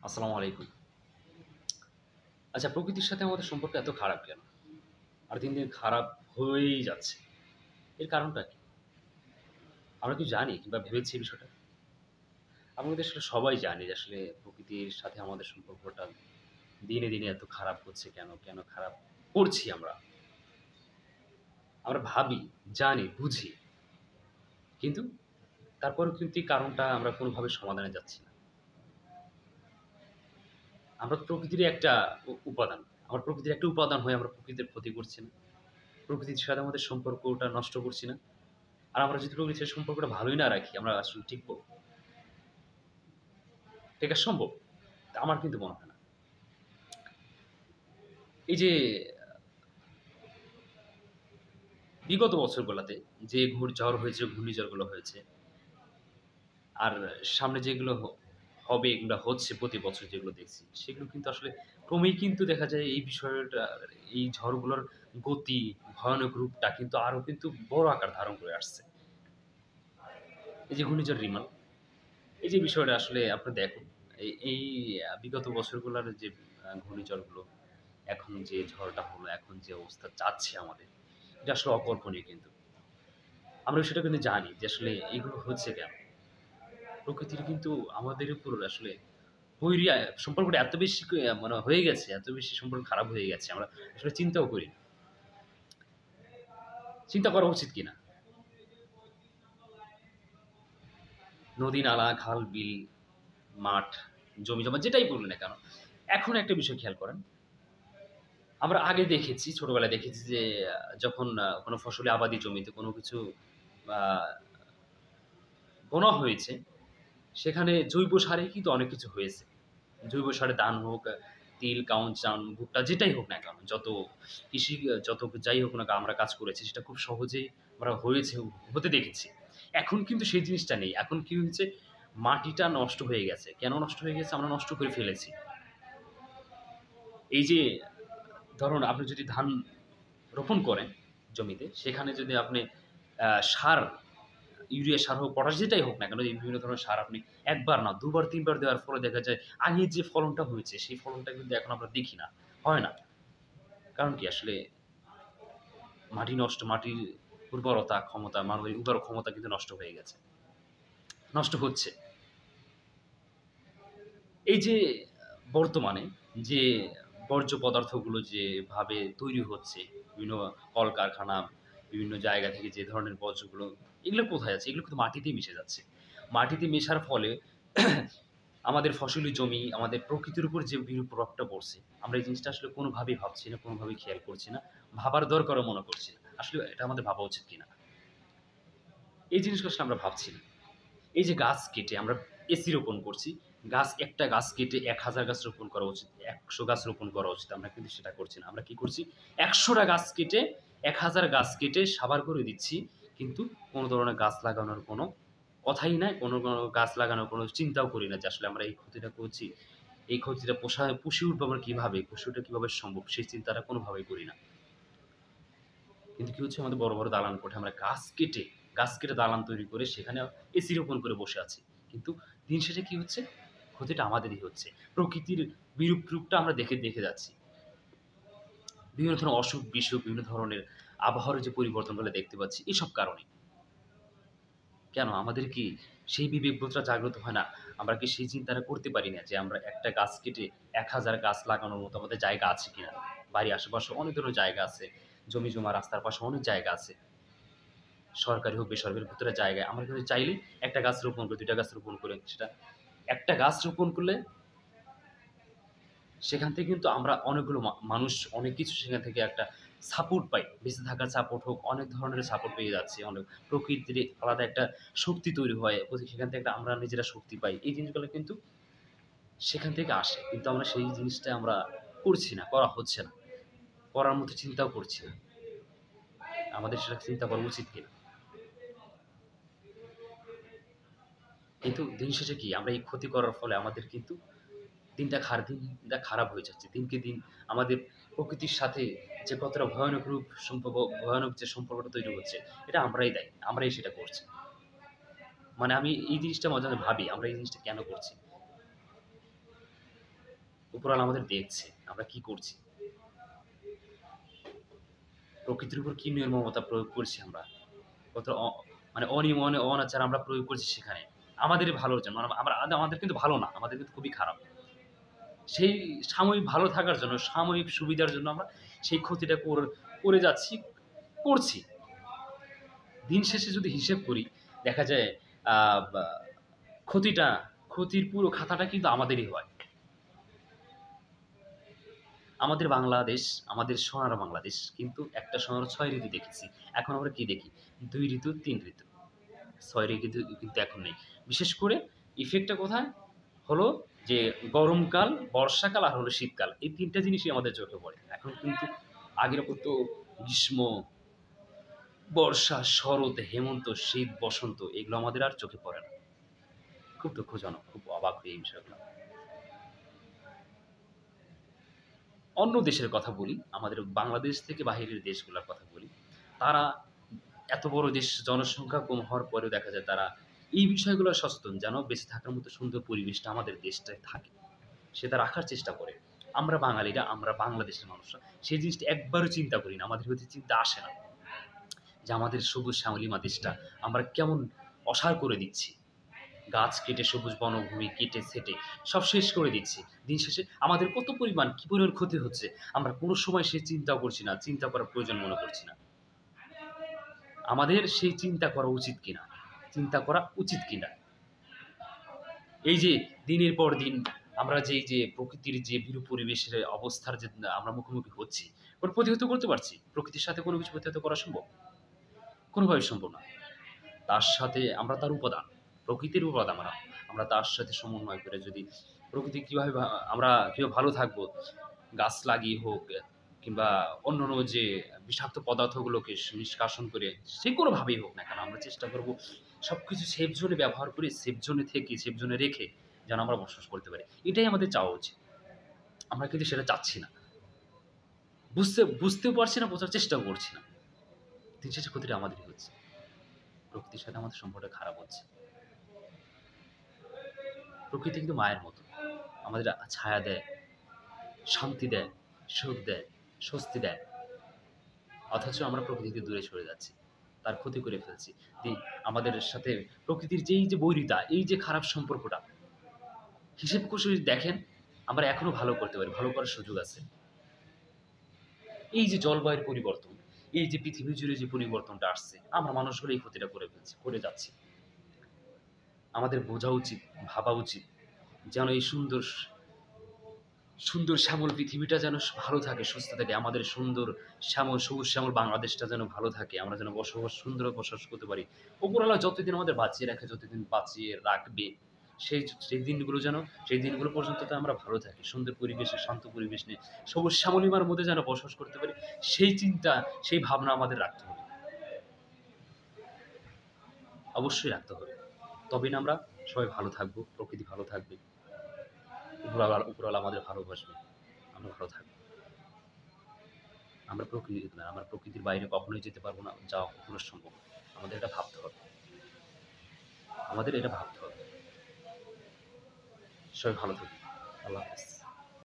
আসসালামু আলাইকুম। আচ্ছা, প্রকৃতির সাথে আমাদের সম্পর্ক এত খারাপ কেন? আর দিন, দিন খারাপ হয়েই যাচ্ছে। এর কারণটা কি? আমরা কি জানি কিংবা ভেবেছি এই বিষয়টা? আমরা কিন্তু আসলে সবাই জানি যে আসলে প্রকৃতির সাথে আমাদের সম্পর্কটা দিনে, দিনে এত খারাপ হচ্ছে কেন? কেন খারাপ করছি আমরা? আমরা ভাবি, জানি, বুঝি। কিন্তু তারপরেও কিন্তু এই কারণটা আমরা কোনোভাবে সমাধানে যাচ্ছি না। আমরা প্রকৃতিরই একটা উপাদান। আমরা প্রকৃতির একটা উপাদান হয়ে আমরা প্রকৃতির ক্ষতি করছি না। প্রকৃতির সাথে আমাদের সম্পর্কটা নষ্ট করছি না। আর আমরা যদি প্রকৃতির সাথে সম্পর্কটা ভালোই না রাখি, আমরা আসলে টিকবো? টেকা সম্ভব? আমার কিন্তু মনে হয় না। এই যে বিগত বছরগুলাতে যে ঝড় হয়েছে, ঘূর্ণিঝড়গুলো হয়েছে, আর সামনে যেগুলো হবে, এগুলা হচ্ছে প্রতি বছর যেগুলো দেখছি, সেগুলো কিন্তু আসলে ক্রমেই কিন্তু দেখা যায় এই বিষয়টা, এই ঝড়গুলোর গতি, ভয়ানক রূপটা কিন্তু আরো কিন্তু বড় আকার ধারণ করে আসছে। এই যে ঘূর্ণিঝড় রিমাল, এই যে বিষয়টা আসলে আপনি দেখুন, এই বিগত বছরগুলার যে ঘূর্ণিঝড়গুলো, এখন যে ঝড়টা হলো, এখন যে অবস্থা যাচ্ছে আমাদের, এটা আসলে অকল্পনীয় কিন্তু। আমরা সেটা কিন্তু জানি যে আসলে এগুলো হচ্ছে কেন? প্রকৃতির কিন্তু আমাদের উপর আসলে বৈরিয়া সম্পর্কটা এত বেশি মানে হয়ে গেছে, এত বেশি সম্পর্ক খারাপ হয়ে গেছে, আমরা আসলে চিন্তাও করি না। চিন্তা করা উচিত কিনা? নদী, নালা, খাল, বিল, মাঠ, জমি-জমা যেটাই বলুন না কেন, এখন একটা বিষয় খেয়াল করেন। আমরা আগে দেখেছি, ছোটবেলায় দেখেছি যে যখন কোনো ফসলি আবাদি জমিতে কোনো কিছু আ বোনা হয়েছে, সেখানে জৈব সারে কিন্তু অনেক কিছু হয়েছে। জৈব সারে ধান হোক, তিল, কাউন, চাল, ভুট্টা যেটাই হোক না কেন, যত কৃষি যত যাই হোক না কেন আমরা কাজ করেছি সেটা খুব সহজেই আমরা হতে দেখেছি। এখন কিন্তু সেই জিনিসটা নেই। এখন কি হয়েছে? মাটিটা নষ্ট হয়ে গেছে। কেন নষ্ট হয়ে গেছে? আমরা নষ্ট করে ফেলেছি। এই যে ধরুন আপনি যদি ধান রোপণ করেন জমিতে, সেখানে যদি আপনি সার, ইউরিয়া সার হোক, পটাশ যেটাই হোক না কেন, এই বিভিন্ন ধরনের সার আপনি ১ বার না ২ বার ৩ বার দেওয়ার ফলে দেখা যায় আগের যে ফলনটা হয়েছে, সেই ফলনটা কিন্তু এখন আমরা দেখি না। হয় না। কারণ কি আসলে মাটির উর্বরতা ক্ষমতা, মানবের উর্বর ক্ষমতা কিন্তু নষ্ট হয়ে গেছে। নষ্ট হচ্ছে। এই যে বর্তমানে যে বর্জ্য পদার্থগুলো যেভাবে তৈরি হচ্ছে, বিভিন্ন কলকারখানা, বিভিন্ন জায়গা থেকে যে ধরনের বর্জ্যগুলো, এগুলো কোথায় যাচ্ছে? এগুলো কিন্তু মাটিতেই মিশে যাচ্ছে। মাটিতে মেশার ফলে আমাদের ফসলি জমি, আমাদের প্রকৃতির উপর যে বিরূপ প্রভাবটা পড়ছে, আমরা এই জিনিসটা আসলে কোনোভাবেই ভাবছি না, কোনোভাবেই খেয়াল করছি না। ভাবার দরকারও মনে করছি না। আসলে এটা আমাদের ভাবা উচিত কিনা? এই জিনিসগুলো আসলে আমরা ভাবছি না। এই যে গাছ কেটে আমরা এসি রোপণ করছি। একটা গাছ কেটে ১,০০০ গাছ রোপণ করা উচিত। ১০০ গাছ রোপণ করা উচিত। আমরা কিন্তু সেটা করছি না। আমরা কি করছি? ১০০ টা গাছ কেটে ১,০০০ গাছ কেটে সাবার করে দিচ্ছি। কিন্তু কোন ধরনের গাছ লাগানোর কোনো কথাই নাই। কোনো গাছ লাগানোর কোনো চিন্তাও করি না যে আসলে আমরা এই ক্ষতিটা করছি। এই ক্ষতিটা পুষিয়ে উঠবো আমরা কিভাবে? পুষিয়ে ওঠা কিভাবে সম্ভব? সেই চিন্তাটা কোনোভাবেই করি না। কিন্তু কি হচ্ছে, আমাদের বড়, বড় দালান কোঠা আমরা গাছ কেটে দালান তৈরি করে সেখানে এসি রোপণ করে বসে আছি। কিন্তু দিন শেষে কি হচ্ছে? ক্ষতিটা আমাদেরই হচ্ছে। প্রকৃতির বিরূপ রূপটা আমরা দেখে যাচ্ছি। বিভিন্ন ধরনের অসুখ-বিসুখ, বিভিন্ন ধরনের আবহাওয়ার যে পরিবর্তনগুলো দেখতে পাচ্ছি, এসব কারণে। কেন আমাদের কি সেই বিবেকবোধটা জাগ্রত হয় না? আমরা কি সেই চিন্তাটা করতে পারি না যে আমরা একটা গাছ কেটে ১,০০০ গাছ লাগানোর মতো আমাদের জায়গা আছে কিনা? বাড়ির আশেপাশে অনেক ধরনের জায়গা আছে। জমি-জমা রাস্তার পাশে অনেক জায়গা আছে। সরকারি হোক, বেসরকারি প্রত্যেকটা জায়গায় আমরা কিন্তু চাইলেই একটা গাছ রোপণ করে, ২ টা গাছ রোপণ করে সেটা একটা গাছ রোপণ করলে সেখান থেকে কিন্তু আমরা অনেকগুলো মানুষ অনেক কিছু সেখান থেকে একটা সাপোর্ট পাই। বেঁচে থাকার সাপোর্ট হোক, অনেক ধরনের সাপোর্ট পেয়ে যাচ্ছি। প্রকৃতির আলাদা একটা শক্তি তৈরি হয়। সেখান থেকে আমরা নিজেরা শক্তি পাই। এই জিনিসগুলো কিন্তু সেখান থেকে আসে। কিন্তু আমরা সেই জিনিসটা আমরা করছি না, করা হচ্ছে না। করার মতো চিন্তাও করছি না। আমাদের সেটা চিন্তা করা উচিত কিনা? কিন্তু দিন শেষে কি আমরা এই ক্ষতি করার ফলে আমাদের কিন্তু দিনটা খারাপ হয়ে যাচ্ছে। দিনকে দিন আমাদের প্রকৃতির সাথে যে কতটা ভয়ানক যে সম্পর্কটা তৈরি হচ্ছে, এটা আমরাই দায়ী। আমরাই সেটা করছি। মানে আমি এই জিনিসটা মাঝে, মাঝে ভাবি আমরা এই জিনিসটা কেন করছি? উপরওয়ালা আমাদের দেখছে আমরা কি করছি, প্রকৃতির উপর কি নির্মমতা প্রয়োগ করছি আমরা, কত মানে অনিয়ম অনাচার আমরা প্রয়োগ করছি সেখানে আমাদের ভালোর জন্য। আমরা আমাদের কিন্তু ভালো না, আমাদের কিন্তু খুবই খারাপ। সেই সাময়িক ভালো থাকার জন্য, সাময়িক সুবিধার জন্য আমরা সেই ক্ষতিটা করে যাচ্ছি, করছি। দিন শেষে যদি হিসেব করি দেখা যায় বা ক্ষতির পুরো খাতাটা কিন্তু আমাদেরই হয়। আমাদের বাংলাদেশ, আমাদের সোনার বাংলাদেশ কিন্তু একটা সময় ৬ ঋতু দেখেছি। এখন আমরা কি দেখি? ২ ঋতু, ৩ ঋতু। ৬ ঋতু কিন্তু এখন নেই। বিশেষ করে ইফেক্টটা কোথায়? হলো যে গরমকাল, বর্ষাকাল আর হলো শীতকাল। এই ৩ টা জিনিসই আমাদের চোখে পড়ে। এখন কিন্তু আগের মতো গ্রীষ্ম, বর্ষা, শরৎ, হেমন্ত, শীত, বসন্ত এগুলো আমাদের আর চোখে পড়ে না। খুব দুঃখজনক, খুব অবাক হই এই বিষয়গুলো। অন্য দেশের কথা বলি, আমাদের বাংলাদেশ থেকে বাহিরের দেশগুলার কথা বলি। তারা এত বড় দেশ, জনসংখ্যা কম হওয়ার পরেও দেখা যায় তারা এই বিষয়গুলো সচেতন যেন বেঁচে থাকার মতো সুন্দর পরিবেশটা আমাদের দেশটায় থাকে। সেটা রাখার চেষ্টা করে। আমরা বাঙালিরা, আমরা বাংলাদেশের মানুষরা সেই জিনিসটা একবারও চিন্তা করি না। আমাদের ভিতরে চিন্তা আসে না যে আমাদের সবুজ শ্যামলিমা দেশটা আমরা কেমন অসাড় করে দিচ্ছি। গাছ কেটে, সবুজ বনভূমি কেটে ছেঁটে সব শেষ করে দিচ্ছি। দিন শেষে আমাদের কত পরিমাণ, কি পরিমাণ ক্ষতি হচ্ছে আমরা কোনো সময় সে চিন্তা করছি না, চিন্তা করার প্রয়োজন মনে করছি না। আমাদের সেই চিন্তা করা উচিত কিনা? চিন্তা করা উচিত কিনা? এই যে দিনের পর দিন আমরা যে প্রকৃতির যে বিরূপ পরিবেশের অবস্থার যে আমরা মুখোমুখি হচ্ছি, ওটা প্রতিহত করতে পারছি? প্রকৃতির সাথে কোনো কিছু প্রতিহত করা সম্ভব? কোনোভাবেই সম্ভব না। তার সাথে আমরা তার উপাদান, প্রকৃতির উপাদান আমরা। আমরা তার সাথে সমন্বয় করে যদি প্রকৃতি কিভাবে আমরা কিভাবে ভালো থাকবো, গাছ লাগিয়ে হোক কিংবা অন্যান্য যে বিষাক্ত পদার্থগুলোকে নিষ্কাশন করে যেকোনোভাবেই হোক না কেন আমরা চেষ্টা করব সবকিছু সেফ জোনে ব্যবহার করে, সেফ জোনে থেকে, সেফ জোনে রেখে যেন আমরা বসবাস করতে পারি। এটাই আমাদের চাওয়া উচিত। আমরা কিন্তু সেটা চাচ্ছি না। বুঝতেও পারছি না, বোঝার চেষ্টাও করছি না। দিন শেষে ক্ষতিটা আমাদেরই হচ্ছে। প্রকৃতির সাথে আমাদের সম্পর্কটা খারাপ হচ্ছে। প্রকৃতি কিন্তু মায়ের মতো। আমাদের ছায়া দেয়, শান্তি দেয়, সুখ দেয়, স্বস্তি দেয়। অথচ আমরা প্রকৃতি থেকে দূরে সরে যাচ্ছি। তার ক্ষতি করে ফেলছি। আমাদের সাথে প্রকৃতির যে বৈরিতা, এই যে খারাপ সম্পর্কটা, হিসেব কষে যদি দেখেন, আমরা এখনো ভালো করতে পারি। ভালো করার সুযোগ আছে। এই যে জলবায়ুর পরিবর্তন, এই যে পৃথিবী জুড়ে যে পরিবর্তনটা আসছে, আমরা মানুষগুলো এই ক্ষতিটা করে ফেলছি, করে যাচ্ছি। আমাদের বোঝা উচিত, ভাবা উচিত যেন এই সুন্দর শ্যামল পৃথিবীটা যেন ভালো থাকে, সুস্থ থাকে। আমাদের সুন্দর সবুজ শ্যামল বাংলাদেশটা যেন ভালো থাকে। আমরা যেন সুন্দর বসবাস করতে পারি। উপরওয়ালা যতদিন আমাদের বাঁচিয়ে রাখে, যতদিন বাঁচিয়ে রাখবে, সেই দিনগুলো পর্যন্ত তো আমরা ভালো থাকি। সুন্দর পরিবেশে, শান্ত পরিবেশ নিয়ে, সবুজ শ্যামলিমার মধ্যে যেন বসবাস করতে পারি। সেই চিন্তা, সেই ভাবনা আমাদের রাখতে হবে। অবশ্যই রাখতে হবে। তবেই না আমরা সবাই ভালো থাকবো, প্রকৃতি ভালো থাকবে। উপরওয়ালা আমাদের ভালোবাসবে। আমরা ভালো থাকবো। আমরা প্রকৃতির বাইরে কখনোই যেতে পারবো না। যাওয়া কখনো সম্ভব না। আমাদের এটা ভাবতে হবে। আমাদের এটা ভাবতে হবে। সবাই ভালো থাকবেন। আল্লাহ হাফেজ।